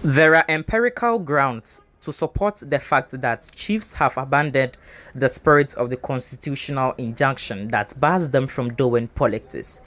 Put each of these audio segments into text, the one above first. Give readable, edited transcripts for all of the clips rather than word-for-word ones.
There are empirical grounds to support the fact that chiefs have abandoned the spirit of the constitutional injunction that bars them from doing politics.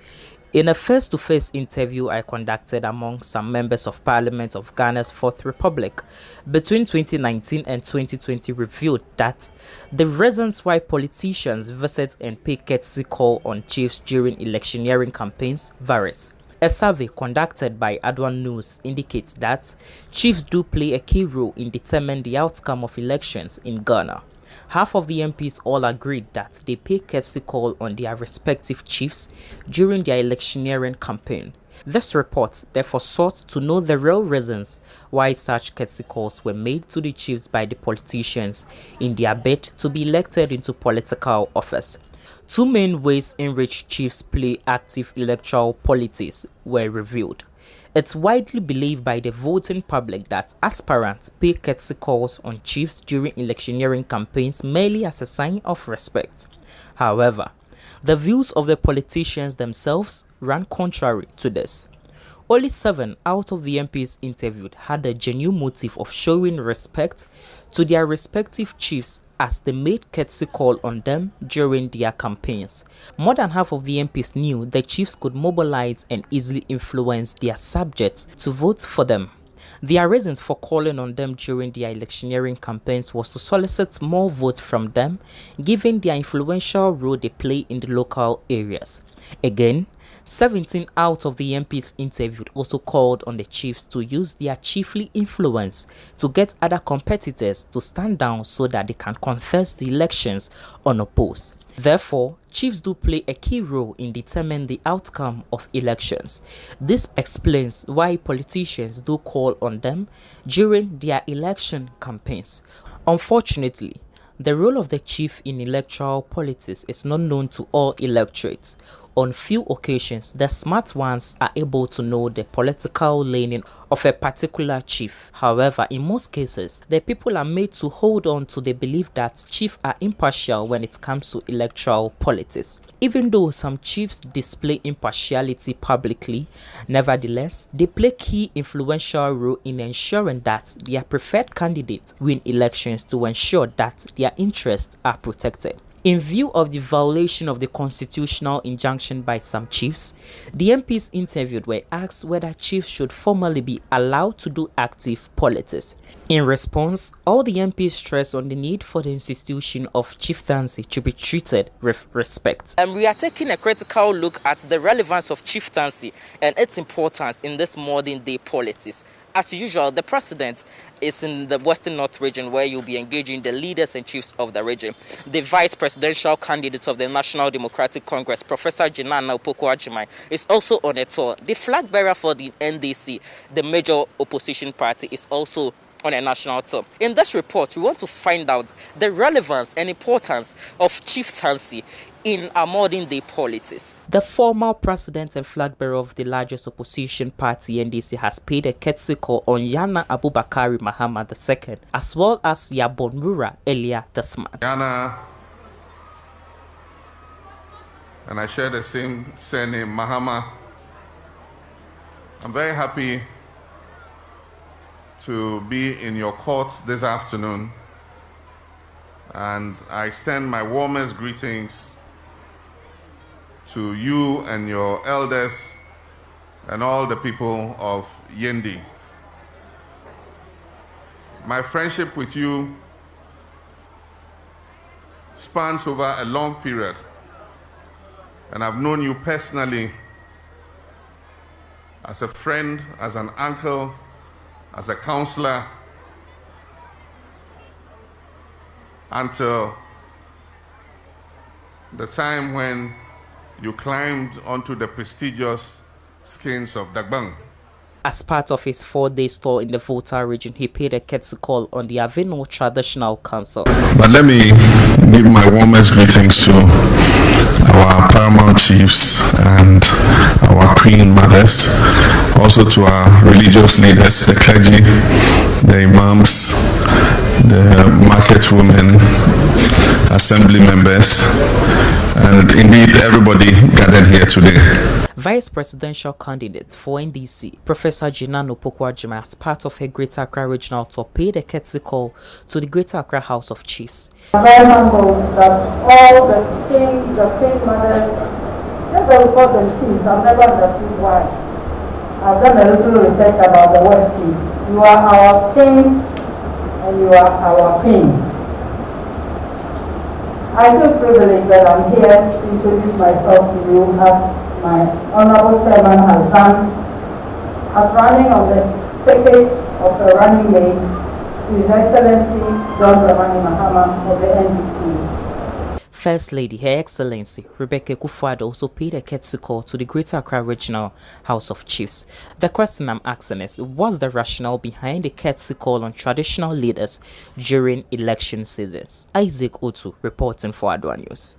In a face-to-face interview I conducted among some members of parliament of Ghana's Fourth Republic between 2019 and 2020 revealed that the reasons why politicians visit and pay courtesy call on chiefs during electioneering campaigns varies. A survey conducted by Adwan News indicates that chiefs do play a key role in determining the outcome of elections in Ghana. Half of the MPs all agreed that they pay courtesy call on their respective chiefs during their electioneering campaign. This report therefore sought to know the real reasons why such courtesy calls were made to the chiefs by the politicians in their bid to be elected into political office. Two main ways in which chiefs play active electoral politics were revealed. It's widely believed by the voting public that aspirants pay courtesy calls on chiefs during electioneering campaigns merely as a sign of respect. However, the views of the politicians themselves ran contrary to this. Only 7 out of the MPs interviewed had a genuine motive of showing respect to their respective chiefs as they made courtesy call on them during their campaigns. More than half of the MPs knew the chiefs could mobilize and easily influence their subjects to vote for them. Their reasons for calling on them during their electioneering campaigns was to solicit more votes from them, given their influential role they play in the local areas. Again, 17 out of the MPs interviewed also called on the chiefs to use their chiefly influence to get other competitors to stand down so that they can contest the elections unopposed. Therefore, chiefs do play a key role in determining the outcome of elections. This explains why politicians do call on them during their election campaigns. Unfortunately, the role of the chief in electoral politics is not known to all electorates. On few occasions, the smart ones are able to know the political leaning of a particular chief. However, in most cases, the people are made to hold on to the belief that chiefs are impartial when it comes to electoral politics. Even though some chiefs display impartiality publicly, nevertheless, they play key influential role in ensuring that their preferred candidates win elections to ensure that their interests are protected. In view of the violation of the constitutional injunction by some chiefs, the MPs interviewed were asked whether chiefs should formally be allowed to do active politics. In response, all the MPs stressed on the need for the institution of chieftaincy to be treated with respect. And we are taking a critical look at the relevance of chieftaincy and its importance in this modern day politics. As usual, the president is in the Western North region where you'll be engaging the leaders and chiefs of the region. The vice presidential candidate of the National Democratic Congress, Professor Jinana Opoku-Agyeman, is also on a tour. The flag bearer for the NDC, the major opposition party, is also on a national tour. In this report, we want to find out the relevance and importance of chieftaincy in our modern day politics. The former president and flag bearer of the largest opposition party, NDC, has paid a courtesy call on Yana Abubakar Mahama II, as well as Yabonwura earlier this month. Yana, and I share the same surname, Mahama. I'm very happy to be in your court this afternoon, and I extend my warmest greetings to you and your elders and all the people of Yendi. My friendship with you spans over a long period, and I've known you personally as a friend, as an uncle, as a counselor, until the time when you climbed onto the prestigious skins of Dagbang. As part of his 4-day tour in the Volta region, he paid a courtesy call on the Avino Traditional Council. But let me give my warmest greetings to our paramount chiefs and our queen mothers, also to our religious leaders, the clergy, the imams, the market women, assembly members, and indeed everybody gathered here today. Vice presidential candidate for NDC, Professor Jinano Pokwajima, as part of her Greater Accra regional tour, paid a courtesy call to the Greater Accra House of Chiefs. I'm very humbled that all the kings, the queen mothers, just that we call them chiefs, I've never understood why. I've done a little research about the word chief. You are our kings and you are our queens. I feel privileged that I'm here to introduce myself to you as my honorable chairman has done, as running on the ticket of a running mate to His Excellency John Dramani Mahama of the NDC. First Lady, Her Excellency Rebecca Kufuor also paid a courtesy call to the Greater Accra Regional House of Chiefs. The question I'm asking is, what's the rationale behind the courtesy call on traditional leaders during election seasons? Isaac Otu reporting for Adwa News.